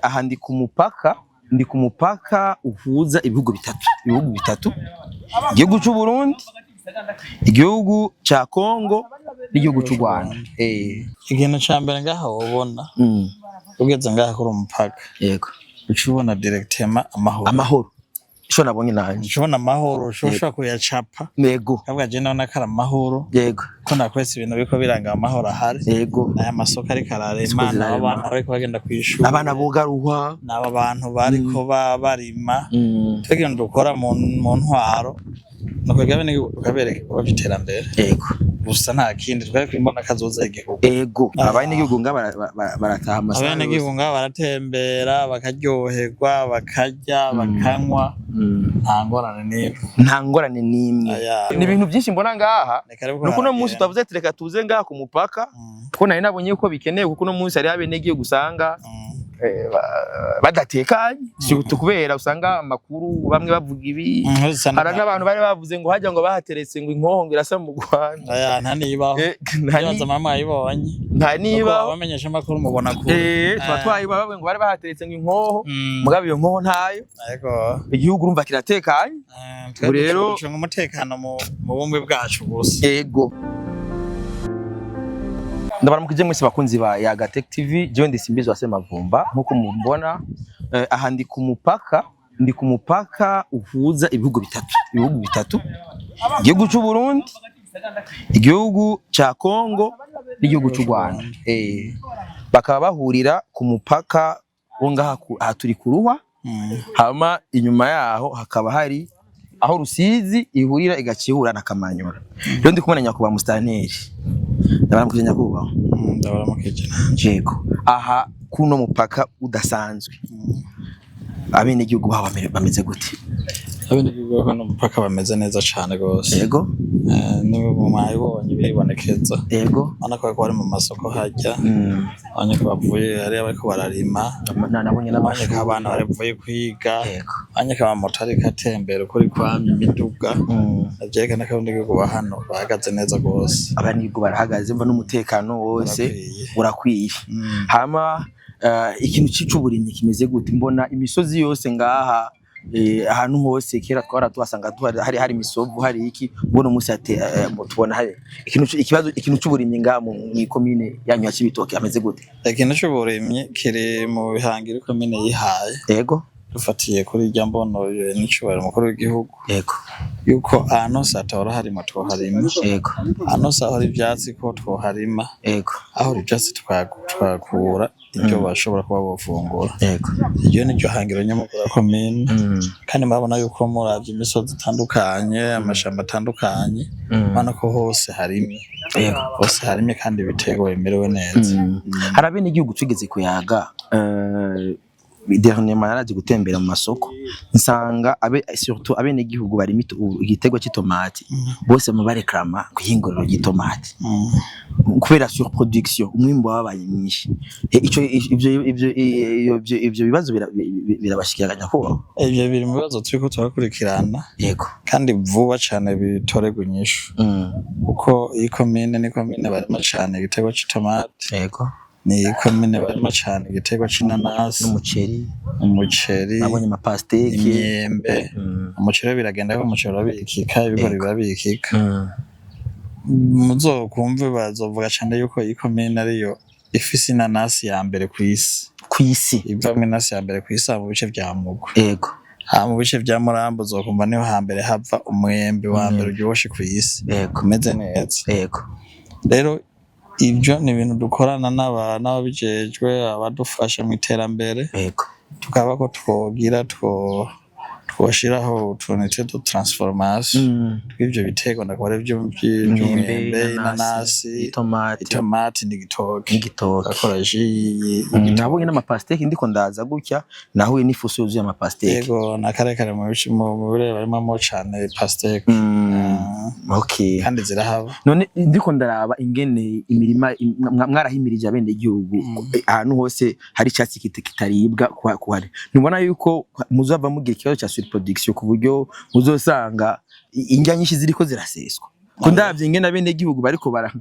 Aha ndi ku mupaka uhuza ibihugu bitatu igihugu cy'u Burundi, igihugu ca Kongo n'igihugu cy'u Rwanda. Ikintu ca mbere ngaha wobona ugeze ngaha kuri umupaka, yego ucubona directement amahoro isho nabonye nanje ucubona amahoro ushobora kuyacapa, yego kabwa je naona kara amahoro, yego ko nakwese ibintu biko biranga amahoro ahari, yego n'aya masoko ari kararema, n'abana bariko bagenda kwishura, abana bogaruhwa, n'aba bantu bariko barima, twebwe dukora mu ntwaro no kwegabene ukabereka ko biterambere, yego gusa nta kindi twari kwimbona kazoza igihugu, yego abane igihugu barataha amasaha, abane igihugu baratembera bakaryoherwa bakarya bakanywa, nta ngorane n'imwe. Ni ibintu byinshi mbona ngaha, nuko no munsi twavuze reka tuze ngaha ku mupaka, ko nari nabonye ko bikenewe, kuko no munsi ari abene igihugu usanga badatekanye, kubera usanga amakuru bamwe bavuga ibi, hari n'abantu bari bavuze ngo hajya ngo bahateretse ngo inkoho irasa mu Rwanda. Nta nibaho ntibaza mama ayibonye, nta nibaho bamenyesha amakuru mubona kure, tuba twayibaho ngo bari bahateretse ngo inkoho, mugabo iyo nkoho ntayo, igihugu urumva kiratekanye. Rero ducunga umutekano mu bumwe bwacu gusa. Yego ndabaramukije mwese bakunzi ba Yaga Tech TV, jewe ndi Simbizi wa Semavumba. Nkuko mubona aha ndi ku mupaka uhuza ibihugu bitatu igihugu cy'u Burundi, igihugu ca Kongo n'igihugu cy'u Rwanda. Bakaba bahurira ku mupaka wo ngaha aha turi kuruha, hama inyuma yaho hakaba hari aho Rusizi ihurira igacihura na Kamanyora. Rero ndi kumwe na nyakubahwa Mustanteri. Ndabaramukije nyakubahwa. Ndabaramukije. Yego aha kuno mupaka udasanzwe, abene igihugu baho bameze gute? Abene igihugu hano mupaka bameze neza cyane gose. Yego niwe mwayibonye biribonekeza. Yego anako bari mu masoko hajya, abanyeko bavuye ari abariko bararima, nabonye n'amashuri, abana baravuye kwiga, abanyeko bamotari katembera kuri kwamye imiduga, avyekana ko ndigihugu hano bahagaze neza gose, abanigihugu barahagaze mva n'umutekano wose urakwiye. Hama ikintu cy'uburimyi kimeze gute? Mbona imisozi yose ngaha, ahantu hose kera twara tuhasanga hari imisovu, hari iki, mbona umunsi tubona hari ikintu cy'uburimyi ngaha mu komine yanyu ya Cibitoke ameze gute? Ikintu cy'uburimyi kiri mu bihangiro komine yihaye. Yego dufatiye kuri irya mbono n'icubahiro mukuru w'igihugu, yego yuko ahantu satora harimo twoharima, yego ahantu sahora ivyatsi ko twoharima, yego aho ivyatsi twakura ibyo bashobora kuba bafungura, yego iryo ni ryo hangiro nyamukuru komine. Kandi murabona yuko muravye imisozi itandukanye, amashamba atandukanye, bana ko hose harimye, yego hose harimye kandi ibitego bimerewe neza. Hari abene igihugu tugeze kuyaga, dernièrement naraje gutembera mu masoko, nsanga surtout abene igihugu bari igitego cy'itomati, bose bareklama kuhinguriro ry'itomati kubera surproduction, umwimbo wabaye mwinshi. Ivyo bibazo birabashikiranya ko ivyo biri mu bibazo turiko turakurikirana, yego kandi vuba cyane bitoregwa inyishu, kuko iyi komine ni komine barimo cyane igitego cy'itomati, yego ni komine barimo cyane igitego c'inanasi n'umuceri, nabonye amapasteke, imyembe. Umuceri biragenda ko umuceri urabikika, ibigori birabikika. Muzokumve bazovuga cyane yuko iyi komine ariyo ifise inanasi ya mbere kw'isi, iva mu inanasi ya mbere kw'isi mu bice vya Mugo, yego mu bice vya Murambo uzokumva niho hambere hava umwembe wa mbere uryoshe kw'isi, umeze neza. Yego rero ibyo ni ibintu dukorana n'ababijejwe, abadufasha mu iterambere, yego tukaba ko twogira twoshiraho utuntu de transformation tw'ivyo bitego, ndakora by'umwembe, inanasi, itomati n'igitoki akora ji. Nabonye n'amapasteke ndiko ndaza gutya, nahuye n'ifuso yuzuye amapasteke. Yego nakarekare mu bireba barimo cyane pasteke. Okay, kandi zirahaba. None ndiko ndaraba ingene imirima mwarahimirije abende igihugu, ahantu hose hari icyatsi kitaribwa kuhari. Nubona yuko muzava mugira ikibazo cya surproduction ku buryo muzosanga indya nyinshi ziriko ziraseswa, kundavye ingene abene gihugu bariko bara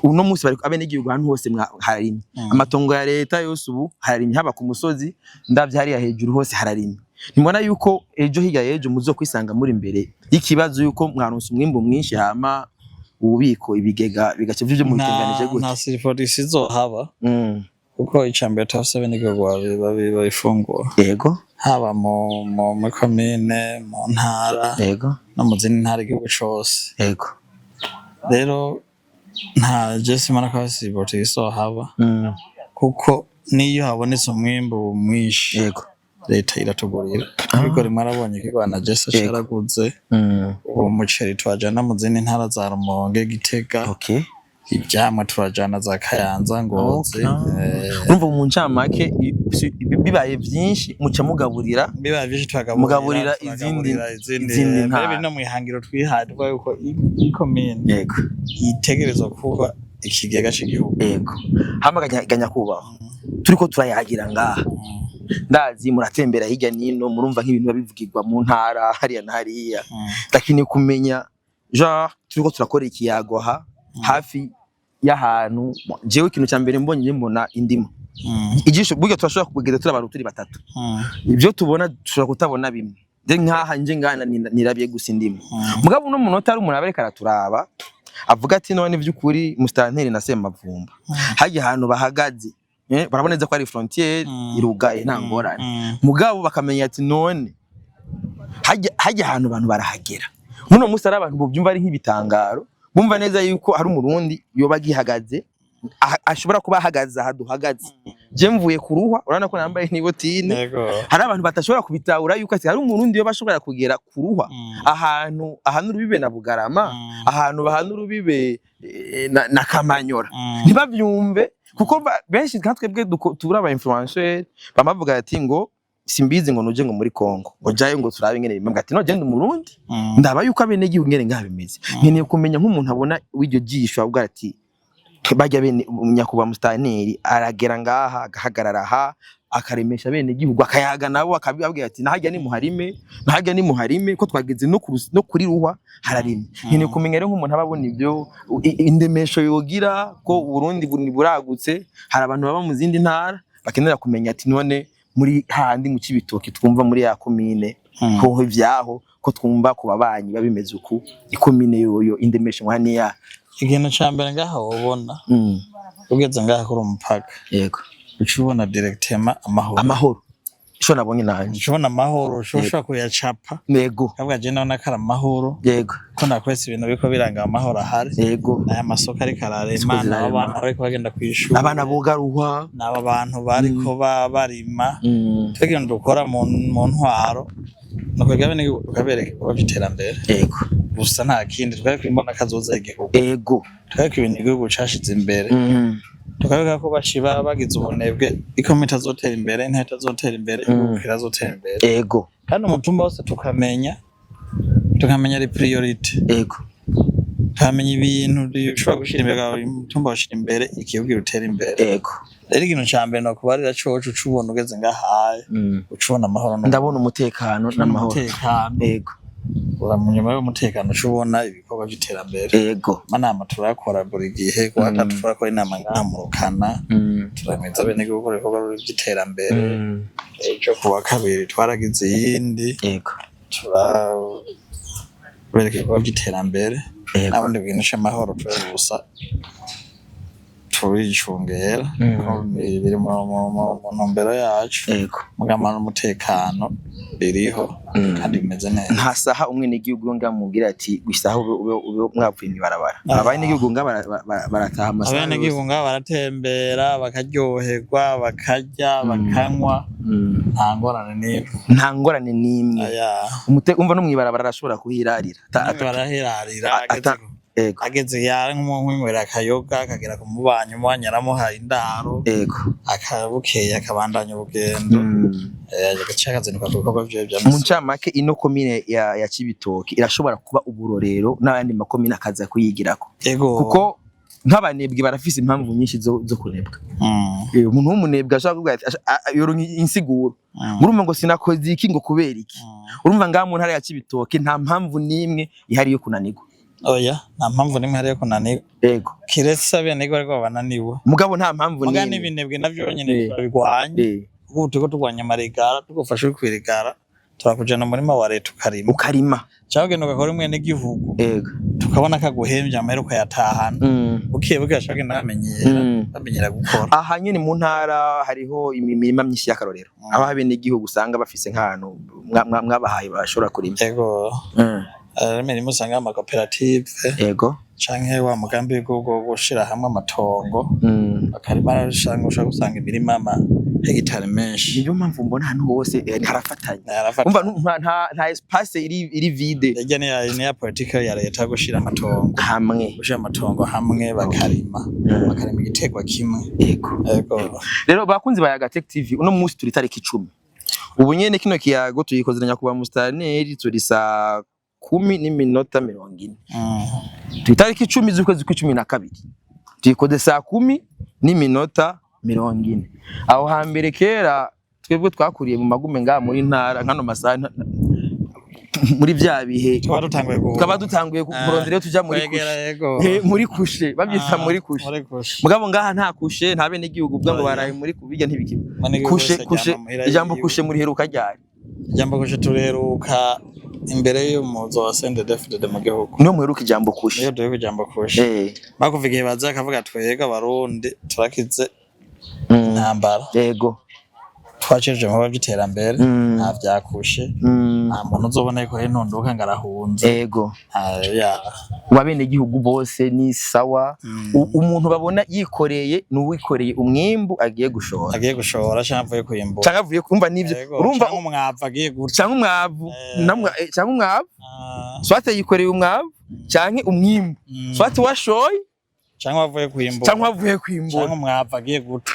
uno munsi bariko abene gihugu ahantu hose hararimye amatongo ya leta yose ubu hararimye haba ku musozi ndavye hariya hejuru hose hararimye nimubona yuko ejo higa yejo muzokwisanga muri imbere ikibazo yuko mwaronse umwimbo mwinshi hama ububiko ibigega bigace vyo mu bitenganije gute nta sirifodisi zohaba kuko icambere tafse bene gihugu babifungura yego haba mu komine mu ntara yego no mu zindi ntara igihugu cose yego rero nta jesi mana ko sirifodisi zohaba kuko niyo habonetse umwimbo mwinshi yego leta iratugurira ariko rimwe arabonye ko Rwanda jesi cyaraguze uwo muceri twajana mu zindi ntara za Rumonge Gitega okay ibyamwe turajana za Kayanza Ngozi urumva mu ncamake bibaye byinshi muca mugaburira bibaye byinshi twagaburira izindi ntara no mwihangiro twihaye tuvuga yuko ikomine yego itegerezwa kuba ikigega cy'igihugu yego hamaganya kubaho turiko turayagira ngaha ndazi muratembera hirya nino murumva nk'ibintu babivugirwa mu ntara hariya na hariya lakini kumenya turiko turakora ikiyago hafi y'ahantu jewe ikintu cya mbere mbona indimo ijisho buryo turashobora kugeza turabantu turi batatu ibyo tubona dushobora kutabona bimwe nkaha nje ngana nirabye gusa indimo mugabo no munota ari umuntu abereka araturaba avuga ati none by'ukuri mustanteri na Semavumba haje ahantu bahagaze baraboneza ko ari frontier irugaye nta ngorane mugabo bakamenya ati none haje ahantu abantu barahagera muno musi ari abantu byumva ari nk'ibitangaro bumva neza yuko hari umurundi yoba gihagaze ashobora kuba ahagaze ahaduhagaze je mvuye kuruhwa urana ko nambaye nibotine hari abantu batashobora kubitahura yuko ati hari umurundi yoba ashobora kugera kuruhwa ahantu urubibe na Bugarama ahantu bahana urubibe na Kamanyora ntibavyumve kuko benshi twebwe tubura aba influencer bamavuga ati ngo simbizi ngo nuje ngo muri Kongo ngo jaye ngo turabe ingene bimwe ati no genda umurundi ndaba yuko abene gihugu ngene ngaha bimeze nkeneye kumenya nk'umuntu abona w'iryo jisho avuga ati bajya bene nyakuba mustanteri aragera ngaha agahagarara akaremesha bene gihugu akayaga nabo akababwira ati nahajya ni muharime ko twageze no kuri ruhwa hararime nkeneye kumenya rero nk'umuntu ababona ibyo indemesho yogira ko Burundi buragutse hari abantu baba mu zindi ntara bakenera kumenya ati none muri handi mu Cibitoke twumva muri ya komine ho ivyaho ko twumva ku babanyi babimeze uku ikomine yoyo indemesho nkani ya ikintu cyambere ngaha wobona ugeze ngaha kuri umupaka yego ucubona directement amahoro isho nabonye nanje ucubona amahoro ushobora kuyacapa yego kabwa je naona kara amahoro yego ko nakwese ibintu biko biranga amahoro ahari yego aya masoko ari kararema n'abantu bariko bagenda kwishura abana bogaruhwa n'aba bantu bariko barima twegenda dukora mu ntwaro no kwegaba ni ukabereka ko biterambere yego gusa nta kindi twari imbona kazoza igihugu yego twari ibintu igihugu cashize imbere tukabeka ko bashiba bagize ubunebwe ikomite azotera imbere ntahita azotera imbere igihugu azotera imbere yego kandi umutumba wose tukamenya ari priority yego tukamenya ibintu bishobora gushira imbere umutumba washira imbere igihugu rutera imbere yego rero ikintu cyambere no kubarira coco ucubona ugeze ngahaye ucubona amahoro ndabona umutekano n'amahoro yego uramunyuma y'umutekano ucubona ibikorwa by'iterambere yego manama turakora buri gihe kwa gatatu turakora inama ngaha mu Rukana turameza bene gukora ibikorwa by'iterambere ejo kuwa kabiri twaragize yindi yego turabereka ibikorwa by'iterambere n'abandi bintu cy'amahoro turusa turicungera biri mu ntumbero yacu mugama n'umutekano biriho kandi bimeze neza nta saha umwe n'igihugu ngamubwira ati gusaha ube mwapfuye ibarabara abanye n'igihugu barataha amasaha abanye n'igihugu baratembera bakaryoherwa bakarya bakanywa nta ngorane n'imwe umva no mwibarabara arashobora kuhirarira ageze yara nk'umwimwera akayoga akagera ku mubanyi aramuhaye indaro akabukeye akabandanya urugendo agacazinduka ku bikorwa vyiwe vya mu ncamake ino komine ya Cibitoke irashobora kuba uburorero n'abandi makomine akaza kuyigirako kuko nk'abanebwe barafise impamvu nyinshi zo kunebwa umuntu w'umunebwe ashaka kuvuga ati yoronka insiguro urumva ngo sinakoze iki ngo kubera iki urumva ngaha mu ntara ya Cibitoke nta mpamvu n'imwe ihari yo kunanirwa Oya nta mpamvu nimwe hari yo kunanirwa. Yego. Kiretse abenegihugu ariko bananiwe. Mugabo nta mpamvu nimwe. Muga n'ibinebwe navyo nyene babigwanye. Kuko turiko turwanya amarigara tugufasha kwirigara turakujana murima wa leta ukarima. Cyagenda ugakora imwe n'igihugu. Yego. Tukabona kaguhembye amaheruka yatahana. Bukiye ashaka bamenyera gukora. Aha nyene mu ntara hariho imirima myinshi y'akarorero. Aho abenegihugu usanga bafise nk'ahantu mwabahaye bashobora kurima. Yego. Imirima usanga ama koperative. Yego. Canke wa mugambi go gushira hamwe amatongo. Bakarima ushaka gusanga imirima hegitari menshi. Niyo mpamvu mbona hano hose harafatanye. Umva nta espace iri vide. Yajya ni ya politique ya leta gushira amatongo hamwe. Gushira amatongo hamwe bakarima. Bakarima igitegwa kimwe. Yego. Rero bakunzi ba Yaga Tech TV uno munsi turi tariki 10. Ubu nyene kino kiyago tuyikozeranya kuba mustaneri turi saa 10:40. Turi tariki 10 z'ukwezi kwa 12. Tuyikoze saa 10:40. Aho hambere kera twebwe twakuriye mu magume ngaha muri ntara nkano masaha muri bya bihe twaba dutanguye kurondera tuja muri kushe babyita muri kushe. Mugabo ngaha nta kushe nta bene gihugu bwa ngo baraye muri kubijya ntibikimwe. Kushe ijambo kushe muri heruka ryari? Ijambo kushe tureruka imbere y'umuzo wa CNDD-FDD mu gihugu. Niyo muheruka ijambo kushe. Niyo duheruka ijambo kushe. Bakuvigiye baza akavuga twega barundi turakize ntambara. Yego. Twaceje mu by'iterambere nta byakushe. Nta muntu uzobona ko henondoka ngarahunze. Yego. Wabene gihugu bose ni sawa. Umuntu babona yikoreye n'uwikoreye umwimbu agiye gushora. Agiye gushora cyangwa kuyimbura. Cyangwa avuye kumva nivyo. Urumva umwavu agiye gutya. Cyangwa umwavu cyangwa umwavu. Swate yikoreye umwavu cyangwa umwimbu. Swate washoye cyangwa avuye kuyimbura. Cyangwa avuye kuyimbura. Cyangwa umwavu agiye guta.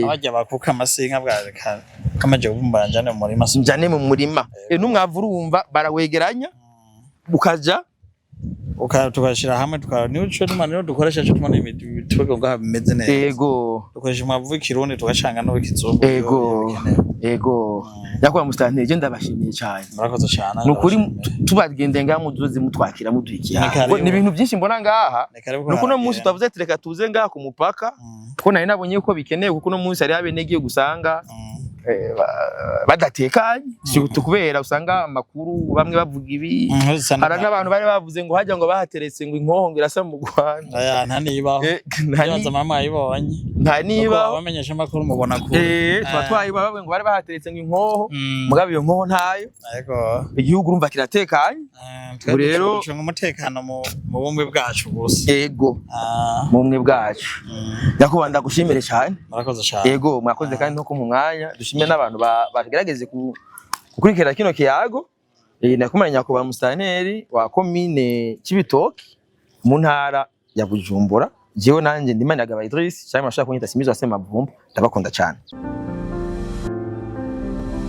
Abajya bakuka amasinga bwarekana. Kamaje kuvumbara njane mu murima. Njane mu murima. N'umwavu urumva barawegeranya ukaja tukashira hamwe nico n'umwana dukoresha cyo tumana ibitwego ngaha bimeze neza. Yego. Dukoresha umwavu w'ikirundi tugacanga no w'ikizungu. Yego. Yakwa mustantije ndabashimiye cyane. Murakoze cyane. Nukuri tubagende ngaha muduze mutwakira muduhikiya. Ni ibintu byinshi mbona ngaha. Nuko no munsi twavuze tireka tuze ngaha ku mupaka. Ko nari nabonye ko bikenewe kuko no munsi ari abenegiye gusanga badatekanye kubera usanga amakuru bamwe bavuga ibi hari n'abantu bari bavuze ngo hajya ngo bahateretse ngo inkoho ngirasa mu Rwanda nta nibaho ntibaza mama yibonye nta nibaho bamenyesha amakuru mubona ko twabavuga ngo bari bahateretse ngo inkoho mugabo iyo nkoho ntayo igihugu urumva kiratekanye rero cyo umutekano mu bumwe bwacu gusa yego mu bumwe bwacu yakubanda gushimire cyane murakoze cyane yego mwakoze kandi no ku mwanya n'abantu bagerageze gukurikira kino kiyago nakumanya ko ba mustaneri wa commune Cibitoki mu ntara ya Bujumbura jewe nanje ndimana Gaba Idris cyangwa mashaka kunyita Simbizo Asema Mavumba ndabakunda cyane.